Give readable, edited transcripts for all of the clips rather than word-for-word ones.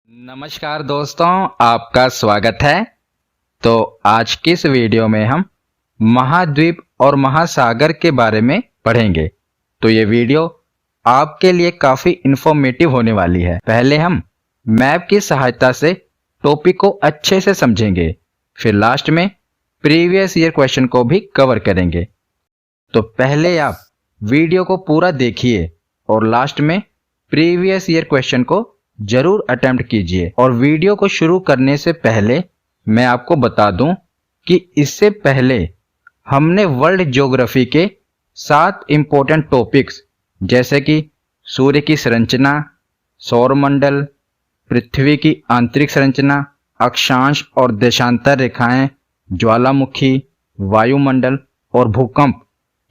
नमस्कार दोस्तों, आपका स्वागत है। तो आज की इस वीडियो में हम महाद्वीप और महासागर के बारे में पढ़ेंगे। तो ये वीडियो आपके लिए काफी इंफॉर्मेटिव होने वाली है। पहले हम मैप की सहायता से टॉपिक को अच्छे से समझेंगे, फिर लास्ट में प्रीवियस ईयर क्वेश्चन को भी कवर करेंगे। तो पहले आप वीडियो को पूरा देखिए और लास्ट में प्रीवियस ईयर क्वेश्चन को जरूर अटेम्प्ट कीजिए। और वीडियो को शुरू करने से पहले मैं आपको बता दूं कि इससे पहले हमने वर्ल्ड ज्योग्राफी के 7 इंपॉर्टेंट टॉपिक्स जैसे कि सूर्य की संरचना, सौरमंडल, पृथ्वी की आंतरिक संरचना, अक्षांश और देशांतर रेखाएं, ज्वालामुखी, वायुमंडल और भूकंप,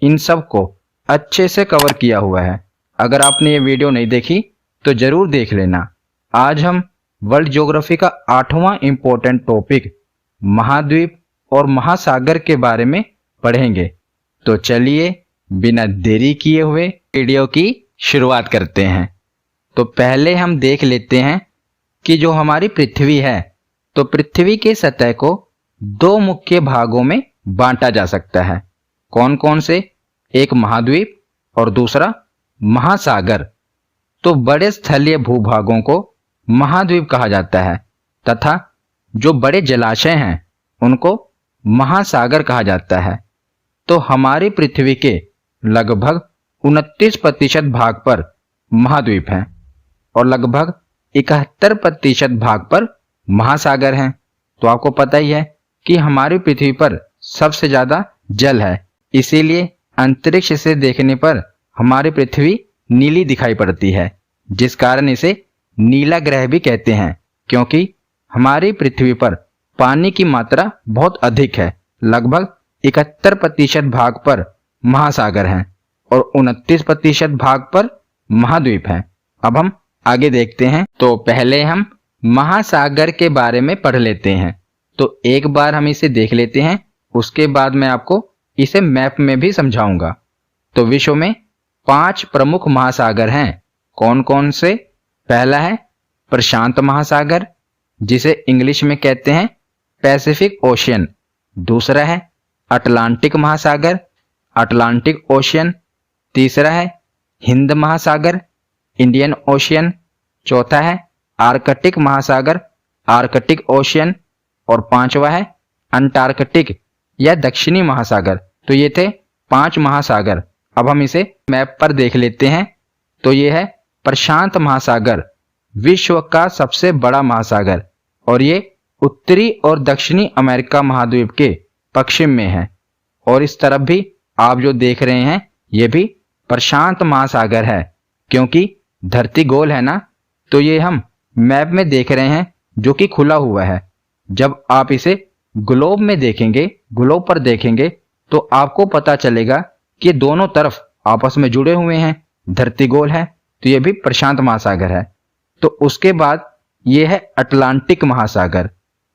इन सब को अच्छे से कवर किया हुआ है। अगर आपने ये वीडियो नहीं देखी तो जरूर देख लेना। आज हम वर्ल्ड ज्योग्राफी का 8वां इंपॉर्टेंट टॉपिक महाद्वीप और महासागर के बारे में पढ़ेंगे। तो चलिए बिना देरी किए हुए वीडियो की शुरुआत करते हैं। तो पहले हम देख लेते हैं कि जो हमारी पृथ्वी है, तो पृथ्वी की सतह को 2 मुख्य भागों में बांटा जा सकता है। कौन कौन से? एक महाद्वीप और दूसरा महासागर। तो बड़े स्थलीय भूभागों को महाद्वीप कहा जाता है तथा जो बड़े जलाशय हैं उनको महासागर कहा जाता है। तो हमारी पृथ्वी के लगभग 29% भाग पर महाद्वीप हैं और लगभग 71% भाग पर महासागर हैं। तो आपको पता ही है कि हमारी पृथ्वी पर सबसे ज्यादा जल है, इसीलिए अंतरिक्ष से देखने पर हमारी पृथ्वी नीली दिखाई पड़ती है, जिस कारण इसे नीला ग्रह भी कहते हैं, क्योंकि हमारी पृथ्वी पर पानी की मात्रा बहुत अधिक है। लगभग 71% भाग पर महासागर हैं और 29% भाग पर महाद्वीप हैं। अब हम आगे देखते हैं। तो पहले हम महासागर के बारे में पढ़ लेते हैं। तो एक बार हम इसे देख लेते हैं, उसके बाद मैं आपको इसे मैप में भी समझाऊंगा। तो विश्व में 5 प्रमुख महासागर हैं। कौन कौन से? पहला है प्रशांत महासागर, जिसे इंग्लिश में कहते हैं पैसिफिक ओशियन। दूसरा है अटलांटिक महासागर, अटलांटिक ओशियन। तीसरा है हिंद महासागर, इंडियन ओशियन। चौथा है आर्कटिक महासागर, आर्कटिक ओशियन। और 5वां है अंटार्कटिक या दक्षिणी महासागर। तो ये थे 5 महासागर। अब हम इसे मैप पर देख लेते हैं। तो ये है प्रशांत महासागर, विश्व का सबसे बड़ा महासागर, और ये उत्तरी और दक्षिणी अमेरिका महाद्वीप के पश्चिम में है। और इस तरफ भी आप जो देख रहे हैं ये भी प्रशांत महासागर है, क्योंकि धरती गोल है ना, तो ये हम मैप में देख रहे हैं जो कि खुला हुआ है। जब आप इसे ग्लोब में देखेंगे, ग्लोब पर देखेंगे, तो आपको पता चलेगा कि दोनों तरफ आपस में जुड़े हुए हैं। धरती गोल है तो यह भी प्रशांत महासागर है। तो उसके बाद यह है अटलांटिक महासागर,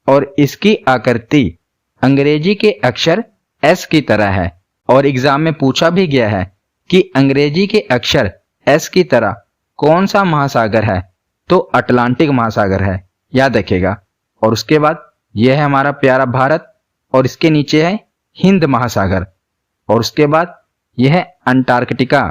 और इसकी आकृति अंग्रेजी के अक्षर एस की तरह है। और एग्जाम में पूछा भी गया है कि अंग्रेजी के अक्षर एस की तरह कौन सा महासागर है? तो अटलांटिक महासागर है, याद रखिएगा। और उसके बाद यह है हमारा प्यारा भारत, और इसके नीचे है हिंद महासागर। और उसके बाद यह है अंटार्कटिका।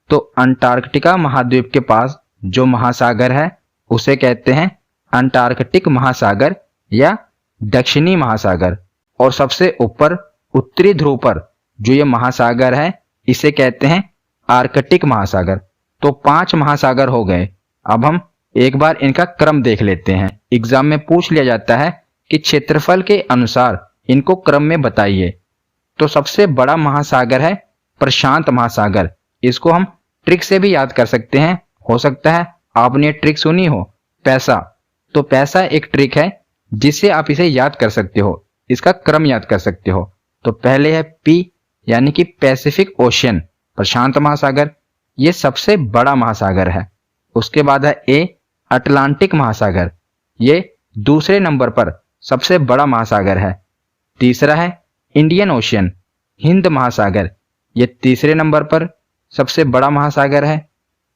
तो अंटार्कटिका महाद्वीप के पास जो महासागर है उसे कहते हैं अंटार्कटिक महासागर या दक्षिणी महासागर। और सबसे ऊपर उत्तरी ध्रुव पर जो ये महासागर है इसे कहते हैं आर्कटिक महासागर। तो 5 महासागर हो गए। अब हम एक बार इनका क्रम देख लेते हैं। एग्जाम में पूछ लिया जाता है कि क्षेत्रफल के अनुसार इनको क्रम में बताइए। तो सबसे बड़ा महासागर है प्रशांत महासागर। इसको हम ट्रिक से भी याद कर सकते हैं। हो सकता है आपने ट्रिक सुनी हो, पैसा। तो पैसा एक ट्रिक है जिससे आप इसे याद कर सकते हो, इसका क्रम याद कर सकते हो। तो पहले है पी यानी कि पैसिफिक ओशियन, प्रशांत महासागर, ये सबसे बड़ा महासागर है। उसके बाद है ए अटलांटिक महासागर, ये दूसरे नंबर पर सबसे बड़ा महासागर है। तीसरा है इंडियन ओशियन, हिंद महासागर, ये तीसरे नंबर पर सबसे बड़ा महासागर है।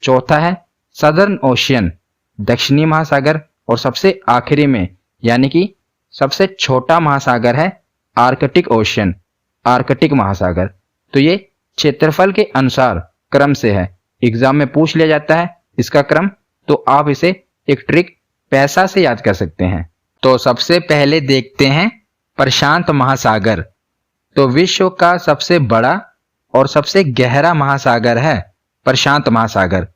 चौथा है सदर्न ओशियन, दक्षिणी महासागर, और सबसे आखिरी में यानी कि सबसे छोटा महासागर है आर्कटिक ओशियन, आर्कटिक महासागर। तो ये क्षेत्रफल के अनुसार क्रम से है, एग्जाम में पूछ लिया जाता है इसका क्रम, तो आप इसे एक ट्रिक पैसा से याद कर सकते हैं। तो सबसे पहले देखते हैं प्रशांत महासागर। तो विश्व का सबसे बड़ा और सबसे गहरा महासागर है प्रशांत महासागर।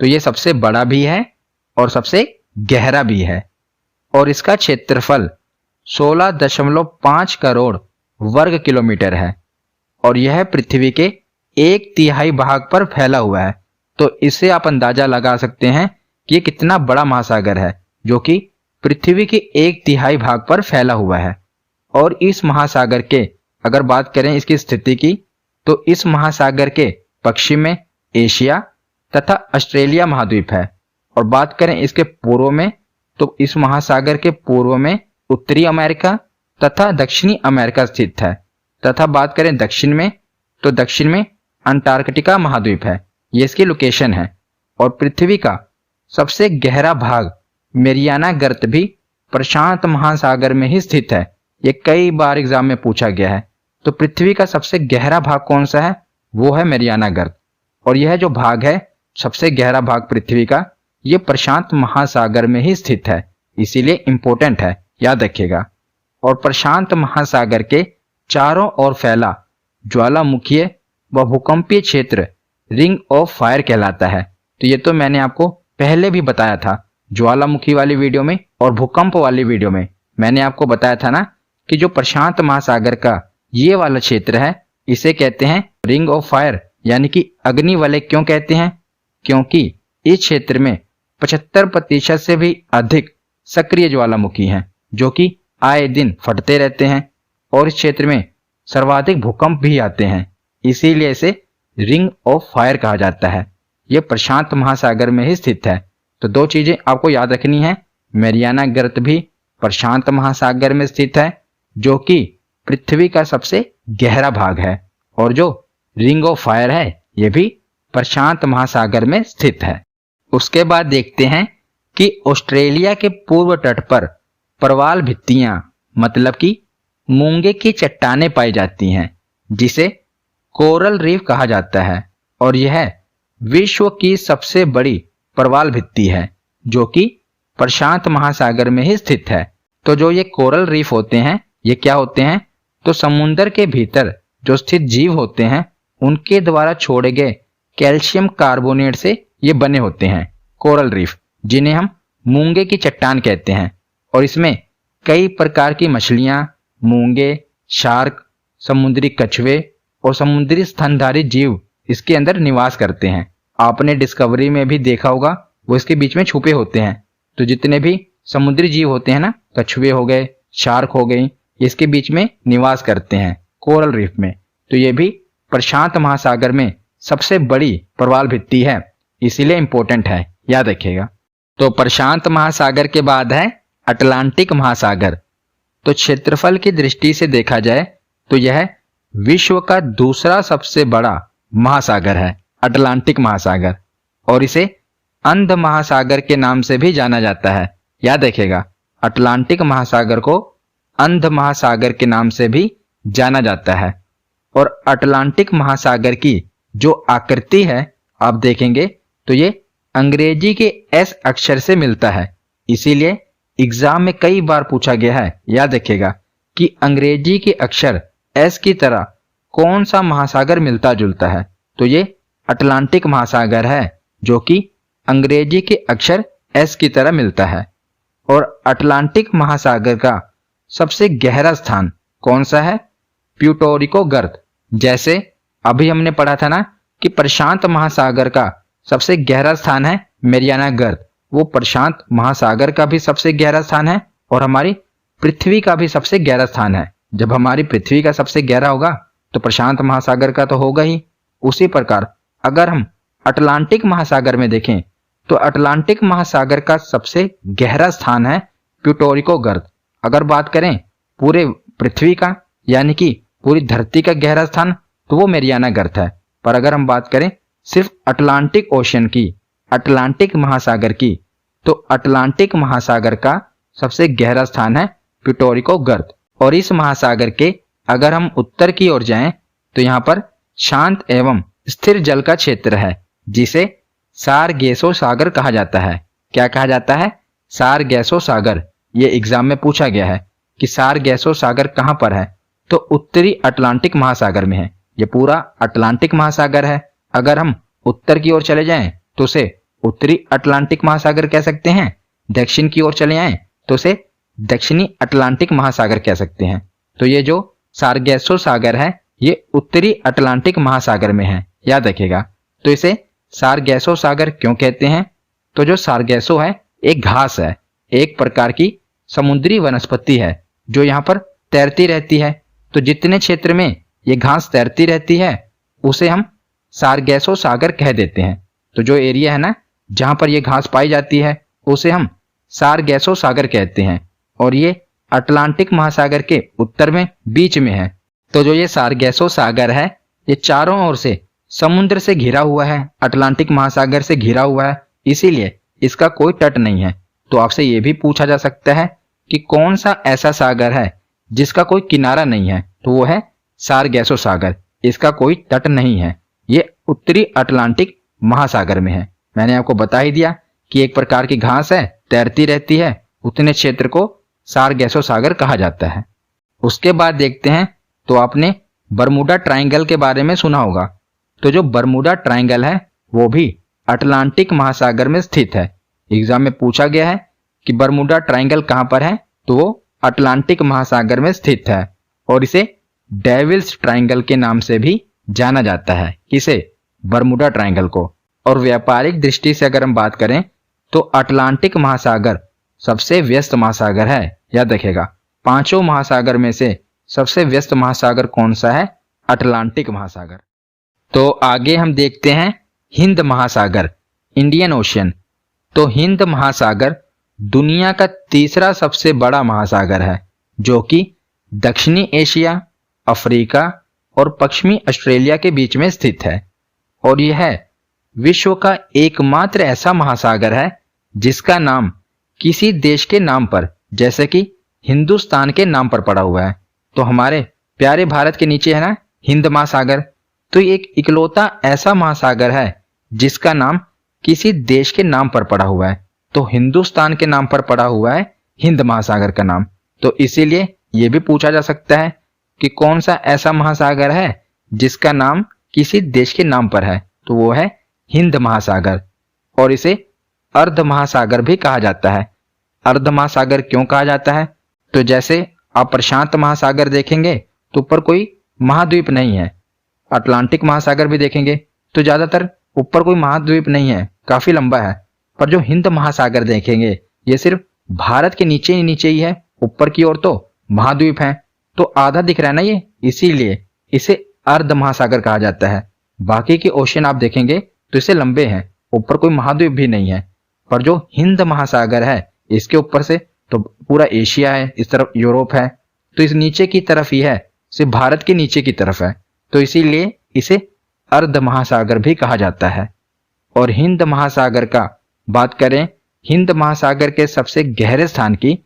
तो ये सबसे बड़ा भी है और सबसे गहरा भी है और इसका क्षेत्रफल 16.5 करोड़ वर्ग किलोमीटर है और यह पृथ्वी के 1/3 भाग पर फैला हुआ है। तो इससे आप अंदाजा लगा सकते हैं कि ये कितना बड़ा महासागर है, जो कि पृथ्वी के 1/3 भाग पर फैला हुआ है। और इस महासागर के अगर बात करें इसकी स्थिति की, तो इस महासागर के पश्चिम में एशिया तथा ऑस्ट्रेलिया महाद्वीप है और बात करें इसके पूर्व में, तो इस महासागर के पूर्व में उत्तरी अमेरिका तथा दक्षिणी अमेरिका स्थित है तथा बात करें दक्षिण में, तो दक्षिण में अंटार्कटिका महाद्वीप है, ये इसकी लोकेशन है। और पृथ्वी का सबसे गहरा भाग मेरियाना गर्त भी प्रशांत महासागर में ही स्थित है, ये कई बार एग्जाम में पूछा गया है। तो पृथ्वी का सबसे गहरा भाग कौन सा है, वो है मेरियाना गर्त और यह जो भाग है सबसे गहरा भाग पृथ्वी का, ये प्रशांत महासागर में ही स्थित है, इसीलिए इंपॉर्टेंट है, याद रखिएगा। और प्रशांत महासागर के चारों ओर फैला ज्वालामुखीय व भूकंपीय क्षेत्र रिंग ऑफ फायर कहलाता है। तो ये तो मैंने आपको पहले भी बताया था, ज्वालामुखी वाली वीडियो में और भूकंप वाली वीडियो में मैंने आपको बताया था ना कि जो प्रशांत महासागर का ये वाला क्षेत्र है इसे कहते हैं रिंग ऑफ फायर, यानी कि अग्नि वलय। क्यों कहते हैं? क्योंकि इस क्षेत्र में 75% से भी अधिक सक्रिय ज्वालामुखी हैं जो कि आए दिन फटते रहते हैं और इस क्षेत्र में सर्वाधिक भूकंप भी आते हैं, इसीलिए इसे रिंग ऑफ फायर कहा जाता है। यह प्रशांत महासागर में ही स्थित है। तो दो चीजें आपको याद रखनी है, मेरियाना गर्त भी प्रशांत महासागर में स्थित है जो कि पृथ्वी का सबसे गहरा भाग है, और जो रिंग ऑफ फायर है यह भी प्रशांत महासागर में स्थित है। उसके बाद देखते हैं कि ऑस्ट्रेलिया के पूर्व तट पर प्रवाल भित्तियां मतलब कि मूंगे की चट्टानें पाई जाती हैं जिसे कोरल रीफ कहा जाता है और यह विश्व की सबसे बड़ी प्रवाल भित्ति है जो कि प्रशांत महासागर में ही स्थित है। तो जो ये कोरल रीफ होते हैं ये क्या होते हैं? तो समुद्र के भीतर जो स्थित जीव होते हैं उनके द्वारा छोड़े गए कैल्शियम कार्बोनेट से ये बने होते हैं कोरल रीफ, जिन्हें हम मूंगे की चट्टान कहते हैं। और इसमें कई प्रकार की मछलियां, मूंगे, शार्क, समुद्री कछुए और समुद्री स्तनधारी जीव इसके अंदर निवास करते हैं। आपने डिस्कवरी में भी देखा होगा, वो इसके बीच में छुपे होते हैं। तो जितने भी समुद्री जीव होते हैं ना, कछुए हो गए, शार्क हो गई, इसके बीच में निवास करते हैं कोरल रीफ में। तो ये भी प्रशांत महासागर में सबसे बड़ी प्रवाल भित्ति है, इसीलिए इंपॉर्टेंट है, याद रखिएगा। तो प्रशांत महासागर के बाद है अटलांटिक महासागर। तो क्षेत्रफल की दृष्टि से देखा जाए तो यह विश्व का दूसरा सबसे बड़ा महासागर है अटलांटिक महासागर, और इसे अंध महासागर के नाम से भी जाना जाता है, याद रखिएगा। अटलांटिक महासागर को अंध महासागर के नाम से भी जाना जाता है। और अटलांटिक महासागर की जो आकृति है आप देखेंगे तो ये अंग्रेजी के एस अक्षर से मिलता है, इसीलिए एग्जाम में कई बार पूछा गया है, याद रखिएगा कि अंग्रेजी के अक्षर एस की तरह कौन सा महासागर मिलता जुलता है। तो ये अटलांटिक महासागर है जो कि अंग्रेजी के अक्षर एस की तरह मिलता है। और अटलांटिक महासागर का सबसे गहरा स्थान कौन सा है? प्यूटोरिको गर्त। जैसे अभी हमने पढ़ा था ना कि प्रशांत महासागर का सबसे गहरा स्थान है मेरियाना गर्त, वो प्रशांत महासागर का भी सबसे गहरा स्थान है और हमारी पृथ्वी का भी सबसे गहरा स्थान है। जब हमारी पृथ्वी का सबसे गहरा होगा तो प्रशांत महासागर का तो होगा ही। उसी प्रकार अगर हम अटलांटिक महासागर में देखें तो अटलांटिक महासागर का सबसे गहरा स्थान है प्यूटोरिको गर्त। अगर बात करें पूरे पृथ्वी का यानी कि पूरी धरती का गहरा स्थान तो वो मेरियाना गर्त है, पर अगर हम बात करें सिर्फ अटलांटिक ओशन की, अटलांटिक महासागर की, तो अटलांटिक महासागर का सबसे गहरा स्थान है प्यूटोरिको गर्त। और इस महासागर के अगर हम उत्तर की ओर जाएं तो यहाँ पर शांत एवं स्थिर जल का क्षेत्र है जिसे सारगेसो सागर कहा जाता है। क्या कहा जाता है? सारगेसो सागर। ये एग्जाम में पूछा गया है कि सारगेसो सागर कहाँ पर है, तो उत्तरी अटलांटिक महासागर में है। ये पूरा अटलांटिक महासागर है। अगर हम उत्तर की ओर चले जाएं तो उसे उत्तरी अटलांटिक महासागर कह सकते हैं, दक्षिण की ओर चले आएं तो उसे दक्षिणी अटलांटिक महासागर कह सकते हैं। तो ये जो सारगेसो सागर है ये उत्तरी अटलांटिक महासागर में है, याद रखिएगा। तो इसे सारगेसो सागर क्यों कहते हैं? तो जो सारगेसो है एक घास है, एक प्रकार की समुद्री वनस्पति है जो यहाँ पर तैरती रहती है। तो जितने क्षेत्र में ये घास तैरती रहती है उसे हम सारगेसो सागर कह देते हैं। तो जो एरिया है ना जहां पर ये घास पाई जाती है उसे हम सारगेसो सागर कहते हैं और ये अटलांटिक महासागर के उत्तर में बीच में है। तो जो ये सारगेसो सागर है ये चारों ओर से समुद्र से घिरा हुआ है, अटलांटिक महासागर से घिरा हुआ है, इसीलिए इसका कोई तट नहीं है। तो आपसे ये भी पूछा जा सकता है कि कौन सा ऐसा सागर है जिसका कोई किनारा नहीं है, तो वो है सारगेसो सागर। इसका कोई तट नहीं है, ये उत्तरी अटलांटिक महासागर में है। मैंने आपको बता ही दिया कि एक प्रकार की घास है, तैरती रहती है, उतने क्षेत्र को सारगेसो सागर कहा जाता है। उसके बाद देखते हैं तो आपने बरमूडा ट्रायंगल के बारे में सुना होगा। तो जो बरमूडा ट्रायंगल है वो भी अटलांटिक महासागर में स्थित है। एग्जाम में पूछा गया है कि बरमूडा ट्रायंगल कहां पर है, तो वो अटलांटिक महासागर में स्थित है और इसे डेविल्स ट्रायंगल के नाम से भी जाना जाता है। किसे? बरमूडा ट्रायंगल को। और व्यापारिक दृष्टि से अगर हम बात करें तो अटलांटिक महासागर सबसे व्यस्त महासागर है, याद रखेगा। पांचों महासागर में से सबसे व्यस्त महासागर कौन सा है? अटलांटिक महासागर। तो आगे हम देखते हैं हिंद महासागर, इंडियन ओशियन। तो हिंद महासागर दुनिया का तीसरा सबसे बड़ा महासागर है जो कि दक्षिणी एशिया, अफ्रीका और पश्चिमी ऑस्ट्रेलिया के बीच में स्थित है। और यह विश्व का एकमात्र ऐसा महासागर है जिसका नाम किसी देश के नाम पर, जैसे कि हिंदुस्तान के नाम पर पड़ा हुआ है। तो हमारे प्यारे भारत के नीचे है ना हिंद महासागर, तो ये एक इकलौता ऐसा महासागर है जिसका नाम किसी देश के नाम पर पड़ा हुआ है। तो हिंदुस्तान के नाम पर पड़ा हुआ है हिंद महासागर का नाम। तो इसीलिए यह भी पूछा जा सकता है कि कौन सा ऐसा महासागर है जिसका नाम किसी देश के नाम पर है, तो वो है हिंद महासागर। और इसे अर्ध महासागर भी कहा जाता है। अर्ध महासागर क्यों कहा जाता है? तो जैसे आप प्रशांत महासागर देखेंगे तो ऊपर कोई महाद्वीप नहीं है, अटलांटिक महासागर भी देखेंगे तो ज्यादातर ऊपर कोई महाद्वीप नहीं है, काफी लंबा है। पर जो हिंद महासागर देखेंगे ये सिर्फ भारत के नीचे ही है, ऊपर की ओर तो महाद्वीप है, तो आधा दिख रहा है ना ये, इसीलिए इसे अर्ध महासागर कहा जाता है। बाकी के ओशियन आप देखेंगे तो इसे लंबे हैं, ऊपर कोई महाद्वीप भी नहीं है। पर जो हिंद महासागर है इसके ऊपर से तो पूरा एशिया है, इस तरफ यूरोप है, तो इस नीचे की तरफ ही है, सिर्फ भारत के नीचे की तरफ है, तो इसीलिए इसे अर्ध महासागर भी कहा जाता है। और हिंद महासागर का बात करें, हिंद महासागर के सबसे गहरे स्थान की,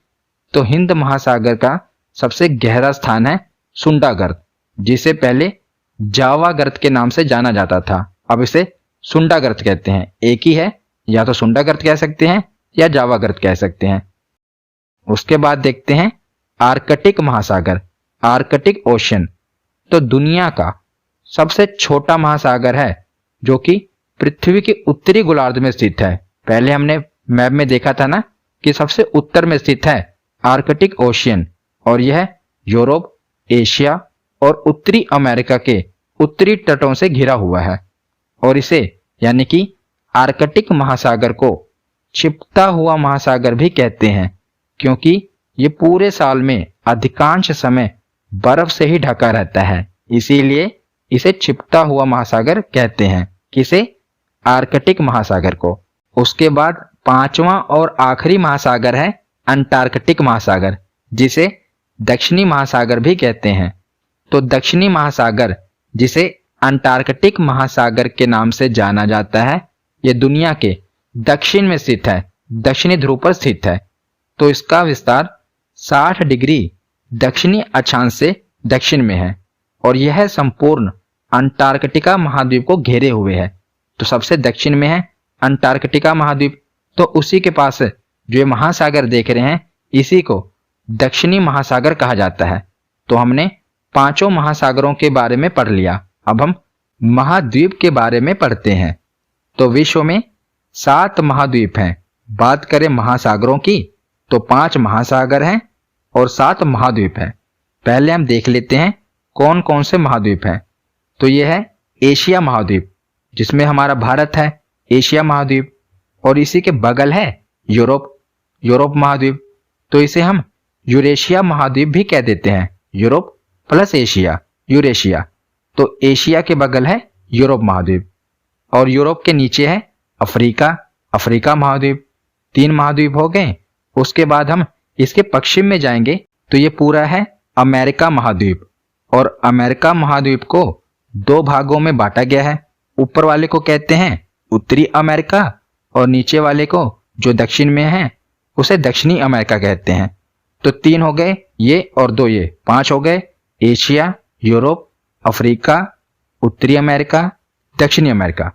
तो हिंद महासागर का सबसे गहरा स्थान है सुंडा गर्त, जिसे पहले जावा गर्त के नाम से जाना जाता था, अब इसे सुंडा गर्त कहते हैं। एक ही है, या तो सुंडा गर्त कह सकते हैं या जावा गर्त कह सकते हैं। उसके बाद देखते हैं आर्कटिक महासागर, आर्कटिक ओशन। तो दुनिया का सबसे छोटा महासागर है जो कि पृथ्वी के उत्तरी गोलार्ध में स्थित है। पहले हमने मैप में देखा था ना कि सबसे उत्तर में स्थित है आर्कटिक ओशियन, और यह यूरोप, एशिया और उत्तरी अमेरिका के उत्तरी तटों से घिरा हुआ है। और इसे यानी कि आर्कटिक महासागर को छिपता हुआ महासागर भी कहते हैं, क्योंकि ये पूरे साल में अधिकांश समय बर्फ से ही ढका रहता है, इसीलिए इसे छिपता हुआ महासागर कहते हैं। किसे? आर्कटिक महासागर को। उसके बाद पांचवा और आखिरी महासागर है अंटार्कटिक महासागर, जिसे दक्षिणी महासागर भी कहते हैं। तो दक्षिणी महासागर, जिसे अंटार्कटिक महासागर के नाम से जाना जाता है, यह दुनिया के दक्षिण में स्थित है, दक्षिणी ध्रुव पर स्थित है। तो इसका विस्तार 60 डिग्री दक्षिणी अक्षांश से दक्षिण में है और यह संपूर्ण अंटार्कटिका महाद्वीप को घेरे हुए है। तो सबसे दक्षिण में है अंटार्कटिका महाद्वीप, तो उसी के पास जो ये महासागर देख रहे हैं इसी को दक्षिणी महासागर कहा जाता है। तो हमने पांचों महासागरों के बारे में पढ़ लिया। अब हम महाद्वीप के बारे में पढ़ते हैं। तो विश्व में 7 महाद्वीप हैं। बात करें महासागरों की तो 5 महासागर हैं और 7 महाद्वीप हैं। पहले हम देख लेते हैं कौन कौन से महाद्वीप हैं। तो यह है एशिया महाद्वीप, जिसमें हमारा भारत है, एशिया महाद्वीप। और इसी के बगल है यूरोप महाद्वीप, तो इसे हम यूरेशिया महाद्वीप भी कह देते हैं। Europe plus Asia, Eurasia. तो एशिया के बगल है यूरोप महाद्वीप और यूरोप के नीचे है अफ्रीका महाद्वीप। 3 महाद्वीप हो गए। उसके बाद हम इसके पश्चिम में जाएंगे तो ये पूरा है अमेरिका महाद्वीप और अमेरिका महाद्वीप को 2 भागों में बांटा गया है। ऊपर वाले को कहते हैं उत्तरी अमेरिका और नीचे वाले को जो दक्षिण में है उसे दक्षिणी अमेरिका कहते हैं। तो 3 हो गए ये और 2 ये, 5 हो गए। एशिया, यूरोप, अफ्रीका, उत्तरी अमेरिका, दक्षिणी अमेरिका,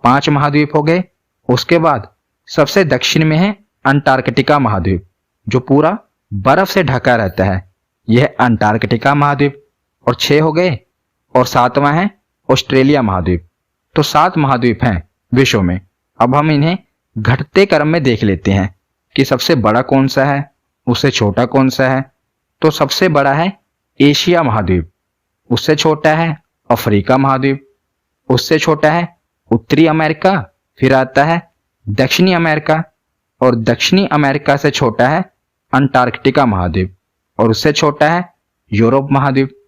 5 महाद्वीप हो गए। उसके बाद सबसे दक्षिण में है अंटार्कटिका महाद्वीप, जो पूरा बर्फ से ढका रहता है। यह अंटार्कटिका महाद्वीप। और 6 हो गए और 7वां है ऑस्ट्रेलिया महाद्वीप। तो 7 महाद्वीप हैं विश्व में। अब हम इन्हें घटते क्रम में देख लेते हैं कि सबसे बड़ा कौन सा है, उससे छोटा कौन सा है। तो सबसे बड़ा है एशिया महाद्वीप, उससे छोटा है अफ्रीका महाद्वीप, उससे छोटा है उत्तरी अमेरिका, फिर आता है दक्षिणी अमेरिका और दक्षिणी अमेरिका से छोटा है अंटार्कटिका महाद्वीप और उससे छोटा है यूरोप महाद्वीप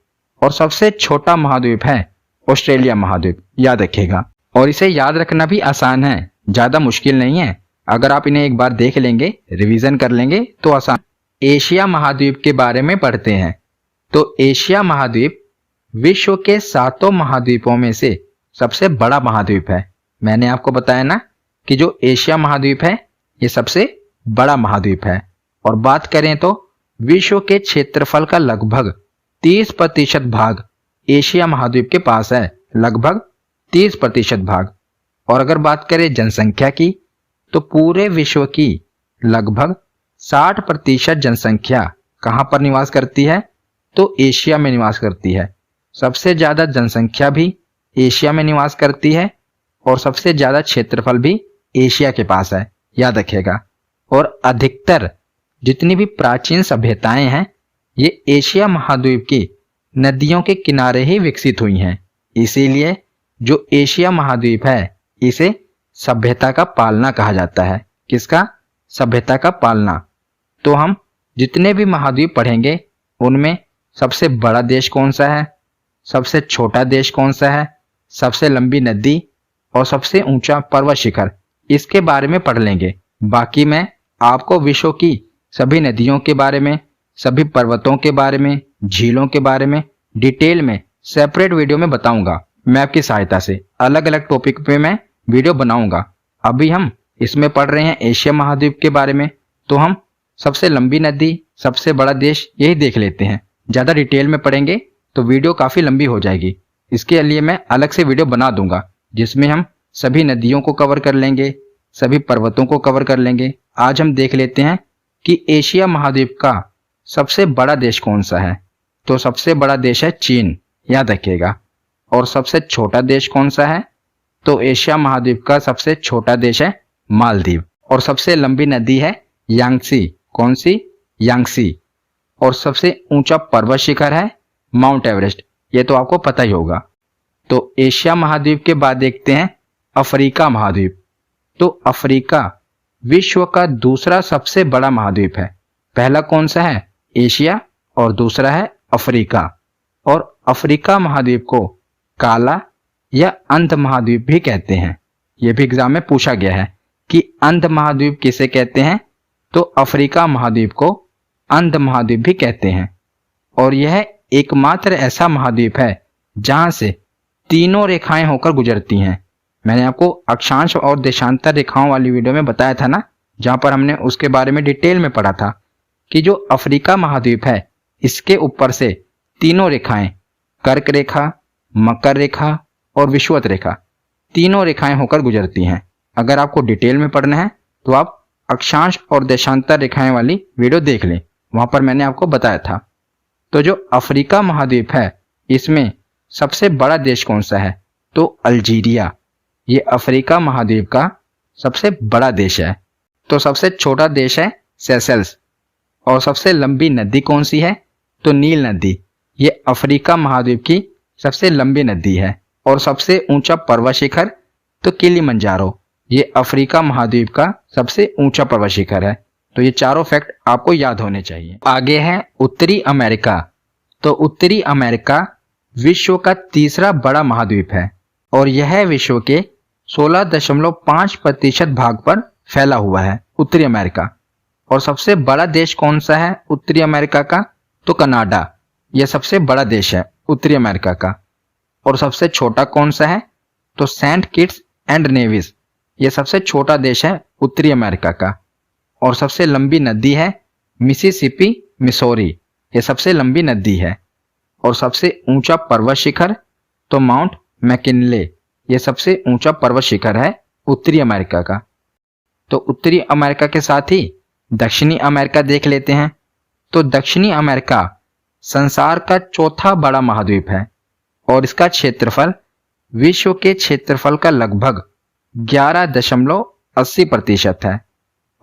और सबसे छोटा महाद्वीप है ऑस्ट्रेलिया महाद्वीप। याद रखिएगा। और इसे याद रखना भी आसान है, ज्यादा मुश्किल नहीं है। अगर आप इन्हें एक बार देख लेंगे, रिवीजन कर लेंगे तो आसान। एशिया महाद्वीप के बारे में पढ़ते हैं। तो एशिया महाद्वीप विश्व के 7 महाद्वीपों में से सबसे बड़ा महाद्वीप है। मैंने आपको बताया ना कि जो एशिया महाद्वीप है ये सबसे बड़ा महाद्वीप है। और बात करें तो विश्व के क्षेत्रफल का लगभग 30% भाग एशिया महाद्वीप के पास है, लगभग 30% भाग। और अगर बात करें जनसंख्या की तो पूरे विश्व की लगभग 60% जनसंख्या कहां पर निवास करती है, तो एशिया में निवास करती है। सबसे ज्यादा जनसंख्या भी एशिया में निवास करती है और सबसे ज्यादा क्षेत्रफल भी एशिया के पास है। याद रखिएगा। और अधिकतर जितनी भी प्राचीन सभ्यताएं हैं ये एशिया महाद्वीप की नदियों के किनारे ही विकसित हुई हैं। इसीलिए जो एशिया महाद्वीप है इसे सभ्यता का पालना कहा जाता है। किसका? सभ्यता का पालना। तो हम जितने भी महाद्वीप पढ़ेंगे उनमें सबसे बड़ा देश कौन सा है, सबसे छोटा देश कौन सा है, सबसे लंबी नदी और सबसे ऊंचा पर्वत शिखर, इसके बारे में पढ़ लेंगे। बाकी मैं आपको विश्व की सभी नदियों के बारे में, सभी पर्वतों के बारे में, झीलों के बारे में डिटेल में सेपरेट वीडियो में बताऊंगा। मैं आपकी सहायता से अलग अलग टॉपिक पे मैं वीडियो बनाऊंगा। अभी हम इसमें पढ़ रहे हैं एशिया महाद्वीप के बारे में, तो हम सबसे लंबी नदी, सबसे बड़ा देश यही देख लेते हैं। ज्यादा डिटेल में पढ़ेंगे तो वीडियो काफी लंबी हो जाएगी। इसके लिए मैं अलग से वीडियो बना दूंगा जिसमें हम सभी नदियों को कवर कर लेंगे, सभी पर्वतों को कवर कर लेंगे। आज हम देख लेते हैं कि एशिया महाद्वीप का सबसे बड़ा देश कौन सा है। तो सबसे बड़ा देश है चीन, याद रखिएगा। और सबसे छोटा देश कौन सा है, तो एशिया महाद्वीप का सबसे छोटा देश है मालदीव। और सबसे लंबी नदी है यांगसी। कौन सी? यांगसी। और सबसे ऊंचा पर्वत शिखर है माउंट एवरेस्ट। ये तो आपको पता ही होगा। तो एशिया महाद्वीप के बाद देखते हैं अफ्रीका महाद्वीप। तो अफ्रीका विश्व का दूसरा सबसे बड़ा महाद्वीप है। पहला कौन सा है? एशिया और दूसरा है अफ्रीका। और अफ्रीका महाद्वीप को काला या अंध महाद्वीप भी कहते हैं। यह भी एग्जाम में पूछा गया है कि अंध महाद्वीप किसे कहते हैं, तो अफ्रीका महाद्वीप को अंध महाद्वीप भी कहते हैं। और यह एकमात्र ऐसा महाद्वीप है जहां से तीनों रेखाएं होकर गुजरती हैं। मैंने आपको अक्षांश और देशांतर रेखाओं वाली वीडियो में बताया था ना, जहाँ पर हमने उसके बारे में डिटेल में पढ़ा था कि जो अफ्रीका महाद्वीप है इसके ऊपर से तीनों रेखाएं, कर्क रेखा, मकर रेखा और विषुवत रेखा, तीनों रेखाएं होकर गुजरती हैं। अगर आपको डिटेल में पढ़ना है तो आप अक्षांश और देशांतर रेखाएं वाली वीडियो देख लें, वहां पर मैंने आपको बताया था। तो जो अफ्रीका महाद्वीप है इसमें सबसे बड़ा देश कौन सा है? तो अल्जीरिया। ये अफ्रीका महाद्वीप का सबसे बड़ा देश है। तो सबसे छोटा देश है सेशल्स। और सबसे लंबी नदी कौन सी है? तो नील नदी। ये अफ्रीका महाद्वीप की सबसे लंबी नदी है। और सबसे ऊंचा पर्वत शिखर तो किलिमंजारो। ये अफ्रीका महाद्वीप का सबसे ऊंचा पर्वत शिखर है। तो ये चारों फैक्ट आपको याद होने चाहिए। आगे है उत्तरी अमेरिका। तो उत्तरी अमेरिका विश्व का तीसरा बड़ा महाद्वीप है और यह विश्व के 16.5% भाग पर फैला हुआ है उत्तरी अमेरिका। और सबसे बड़ा देश कौन सा है उत्तरी अमेरिका का? तो कनाडा। यह सबसे बड़ा देश है उत्तरी अमेरिका का। और सबसे छोटा कौन सा है? तो सेंट किट्स एंड नेविस। यह सबसे छोटा देश है उत्तरी अमेरिका का। और सबसे लंबी नदी है मिसिसिपी मिसौरी। यह सबसे लंबी नदी है। और सबसे ऊंचा पर्वत शिखर तो माउंट मैकिनले। यह सबसे ऊंचा पर्वत शिखर है उत्तरी अमेरिका का। तो उत्तरी अमेरिका के साथ ही दक्षिणी अमेरिका देख लेते हैं। तो दक्षिणी अमेरिका संसार का चौथा बड़ा महाद्वीप है और इसका क्षेत्रफल विश्व के क्षेत्रफल का लगभग 11.80% है।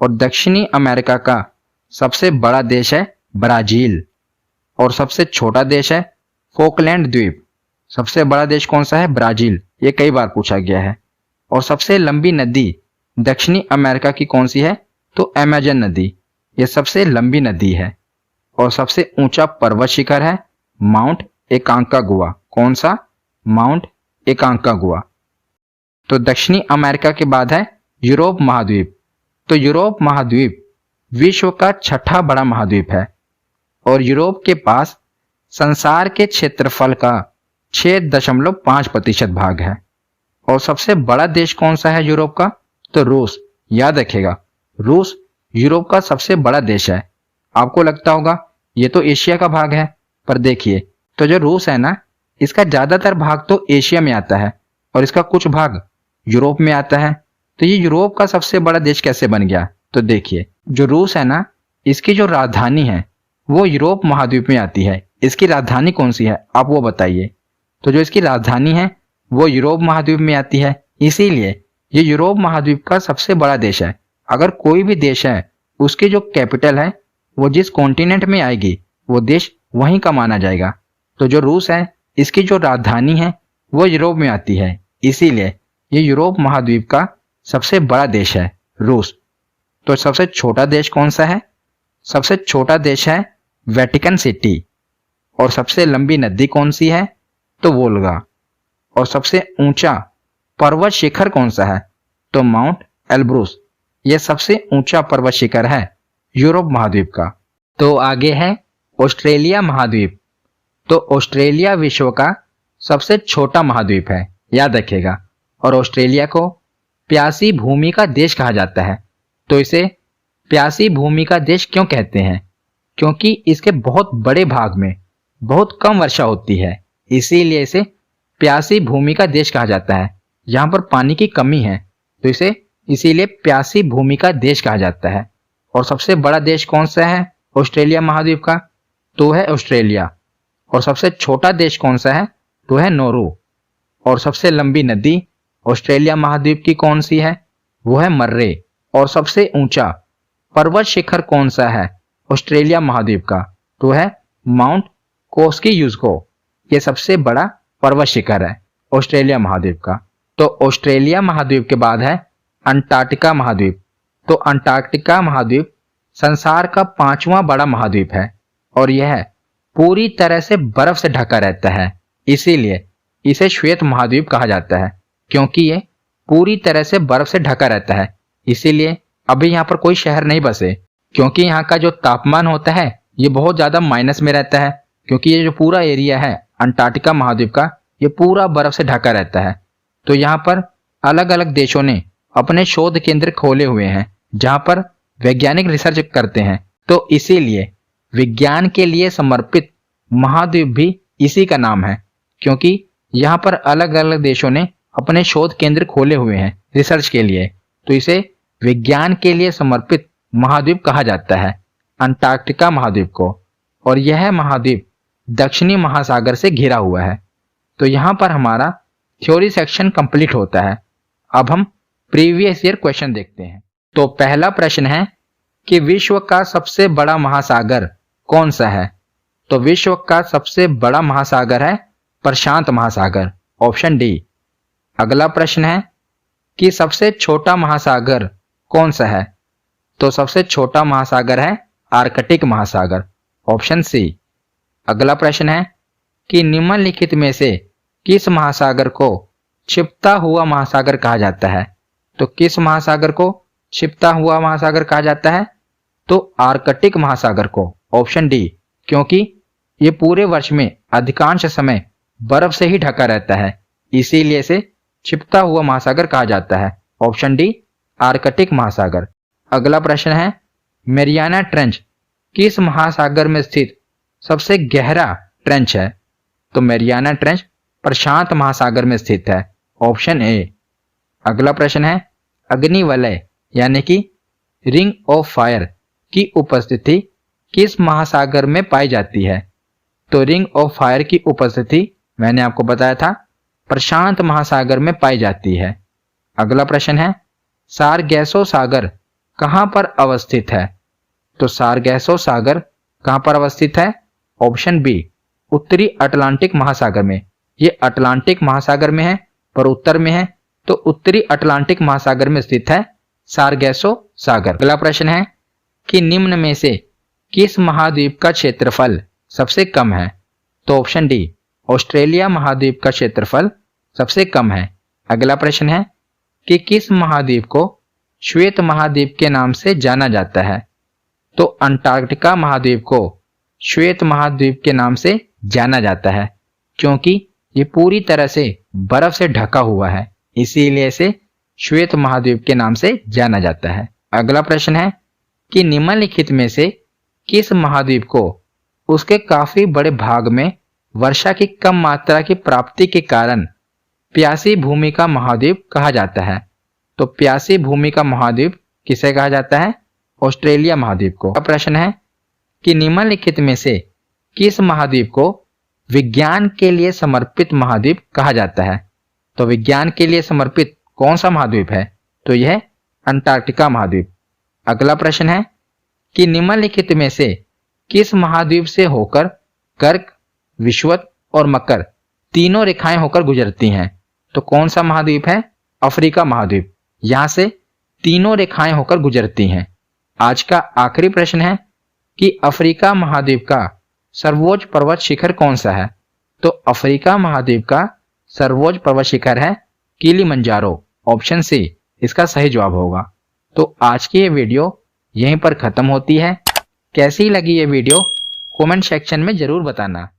और दक्षिणी अमेरिका का सबसे बड़ा देश है ब्राजील। और सबसे छोटा देश है फोकलैंड द्वीप। सबसे बड़ा देश कौन सा है? ब्राजील। ये कई बार पूछा गया है। और सबसे लंबी नदी दक्षिणी अमेरिका की कौन सी है? तो अमेजन नदी। यह सबसे लंबी नदी है। और सबसे ऊंचा पर्वत शिखर है माउंट एकांकागुआ। कौन सा? माउंट एकांकागुआ। तो दक्षिणी अमेरिका के बाद है यूरोप महाद्वीप। तो यूरोप महाद्वीप विश्व का छठा बड़ा महाद्वीप है और यूरोप के पास संसार के क्षेत्रफल का 6.5% भाग है। और सबसे बड़ा देश कौन सा है यूरोप का? तो रूस। याद रखेगा, रूस यूरोप का सबसे बड़ा देश है। आपको लगता होगा ये तो एशिया का भाग है, पर देखिए तो जो रूस है ना, इसका ज्यादातर भाग तो एशिया में आता है और इसका कुछ भाग यूरोप में आता है। तो ये यूरोप का सबसे बड़ा देश कैसे बन गया? तो देखिए, जो रूस है ना, इसकी जो राजधानी है वो यूरोप महाद्वीप में आती है। इसकी राजधानी कौन सी है आप वो बताइए। तो जो इसकी राजधानी है वो यूरोप महाद्वीप में आती है, इसीलिए ये यूरोप महाद्वीप का सबसे बड़ा देश है। अगर कोई भी देश है उसकी जो कैपिटल है वो जिस कॉन्टिनेंट में आएगी वो देश वहीं का माना जाएगा। तो जो रूस है इसकी जो राजधानी है वो यूरोप में आती है, इसीलिए ये यूरोप महाद्वीप का सबसे बड़ा देश है रूस। तो सबसे छोटा देश कौन सा है? सबसे छोटा देश है वेटिकन सिटी। और सबसे लंबी नदी कौन सी है? तो वोल्गा। और सबसे ऊंचा पर्वत शिखर कौन सा है? तो माउंट एल्ब्रूस। यह सबसे ऊंचा पर्वत शिखर है यूरोप महाद्वीप का। तो आगे है ऑस्ट्रेलिया महाद्वीप। तो ऑस्ट्रेलिया विश्व का सबसे छोटा महाद्वीप है, याद रखिएगा। और ऑस्ट्रेलिया को प्यासी भूमि का देश कहा जाता है। तो इसे प्यासी भूमि का देश क्यों कहते हैं? क्योंकि इसके बहुत बड़े भाग में बहुत कम वर्षा होती है, इसीलिए इसे प्यासी भूमि का देश कहा जाता है। यहाँ पर पानी की कमी है तो इसे इसीलिए प्यासी भूमि का देश कहा जाता है। और सबसे बड़ा देश कौन सा है ऑस्ट्रेलिया महाद्वीप का? तो है ऑस्ट्रेलिया। और सबसे छोटा देश कौन सा है? तो है नौरू। और सबसे लंबी नदी ऑस्ट्रेलिया महाद्वीप की कौन सी है? वो है मर्रे। और सबसे ऊंचा पर्वत शिखर कौन सा है ऑस्ट्रेलिया महाद्वीप का? तो है माउंट कोस्कीयुज़को। ये सबसे बड़ा पर्वत शिखर है ऑस्ट्रेलिया महाद्वीप का। तो ऑस्ट्रेलिया महाद्वीप के बाद है अंटार्कटिका महाद्वीप। तो अंटार्कटिका महाद्वीप संसार का 5वां बड़ा महाद्वीप है और यह पूरी तरह से बर्फ से ढका रहता है, इसीलिए इसे श्वेत महाद्वीप कहा जाता है। क्योंकि ये पूरी तरह से बर्फ से ढका रहता है, इसीलिए अभी यहाँ पर कोई शहर नहीं बसे। क्योंकि यहाँ का जो तापमान होता है ये बहुत ज्यादा माइनस में रहता है, क्योंकि ये जो पूरा एरिया है अंटार्कटिका महाद्वीप का ये पूरा बर्फ से ढका रहता है। तो यहाँ पर अलग अलग देशों ने अपने शोध केंद्र खोले हुए हैं जहां पर वैज्ञानिक रिसर्च करते हैं, तो इसीलिए विज्ञान के लिए समर्पित महाद्वीप भी इसी का नाम है, क्योंकि यहाँ पर अलग अलग देशों ने अपने शोध केंद्र खोले हुए हैं रिसर्च के लिए, तो इसे विज्ञान के लिए समर्पित महाद्वीप कहा जाता है, अंटार्कटिका महाद्वीप को। और यह महाद्वीप दक्षिणी महासागर से घिरा हुआ है। तो यहाँ पर हमारा थ्योरी सेक्शन कंप्लीट होता है। अब हम प्रीवियस ईयर क्वेश्चन देखते हैं। तो पहला प्रश्न है कि विश्व का सबसे बड़ा महासागर कौन सा है? तो विश्व का सबसे बड़ा महासागर है प्रशांत महासागर, ऑप्शन डी। अगला प्रश्न है कि सबसे छोटा महासागर कौन सा है? तो सबसे छोटा महासागर है आर्कटिक महासागर, ऑप्शन सी। अगला प्रश्न है कि निम्नलिखित में से किस महासागर को छिपता हुआ महासागर कहा जाता है? तो किस महासागर को छिपता हुआ महासागर कहा जाता है? तो आर्कटिक महासागर को, ऑप्शन डी, क्योंकि ये पूरे वर्ष में अधिकांश समय बर्फ से ही ढका रहता है, इसीलिए इसे छिपता हुआ महासागर कहा जाता है, ऑप्शन डी, आर्कटिक महासागर। अगला प्रश्न है मैरियाना ट्रेंच किस महासागर में स्थित सबसे गहरा ट्रेंच है? तो मैरियाना ट्रेंच प्रशांत महासागर में स्थित है, ऑप्शन ए। अगला प्रश्न है अग्निवलय यानी कि रिंग ऑफ फायर की उपस्थिति किस महासागर में पाई जाती है? तो रिंग ऑफ फायर की उपस्थिति मैंने आपको बताया था प्रशांत महासागर में पाई जाती है। अगला प्रश्न है सारगैसो सागर कहां पर अवस्थित है? तो सारगैसो सागर कहां पर अवस्थित है? ऑप्शन बी, उत्तरी अटलांटिक महासागर में। ये अटलांटिक महासागर में है पर उत्तर में है, तो उत्तरी अटलांटिक महासागर में स्थित है सारगैसो सागर। अगला प्रश्न है कि निम्न में से किस महाद्वीप का क्षेत्रफल सबसे कम है? तो ऑप्शन डी, ऑस्ट्रेलिया महाद्वीप का क्षेत्रफल सबसे कम है। अगला प्रश्न है कि किस महाद्वीप को श्वेत महाद्वीप के नाम से जाना जाता है? तो अंटार्कटिका महाद्वीप को श्वेत महाद्वीप के नाम से जाना जाता है, क्योंकि ये पूरी तरह से बर्फ से ढका हुआ है, इसीलिए इसे श्वेत महाद्वीप के नाम से जाना जाता है। अगला प्रश्न है कि निम्नलिखित में से किस महाद्वीप को उसके काफी बड़े भाग में वर्षा की कम मात्रा की प्राप्ति के कारण प्यासी भूमि का महाद्वीप कहा जाता है? तो प्यासी भूमि का महाद्वीप किसे कहा जाता है? ऑस्ट्रेलिया महाद्वीप को। प्रश्न है कि निम्नलिखित में से किस महाद्वीप को विज्ञान के लिए समर्पित महाद्वीप कहा जाता है? तो विज्ञान के लिए समर्पित कौन सा महाद्वीप है? तो यह अंटार्कटिका महाद्वीप। अगला प्रश्न है कि निम्नलिखित में से किस महाद्वीप से होकर कर्क, विषुवत और मकर तीनों रेखाएं होकर गुजरती हैं? तो कौन सा महाद्वीप है? अफ्रीका महाद्वीप। यहां से तीनों रेखाएं होकर गुजरती हैं। आज का आखिरी प्रश्न है कि अफ्रीका महाद्वीप का सर्वोच्च पर्वत शिखर कौन सा है? तो अफ्रीका महाद्वीप का सर्वोच्च पर्वत शिखर है किलिमंजारो, ऑप्शन सी इसका सही जवाब होगा। तो आज की ये वीडियो यहीं पर खत्म होती है। कैसी लगी ये वीडियो कमेंट सेक्शन में जरूर बताना।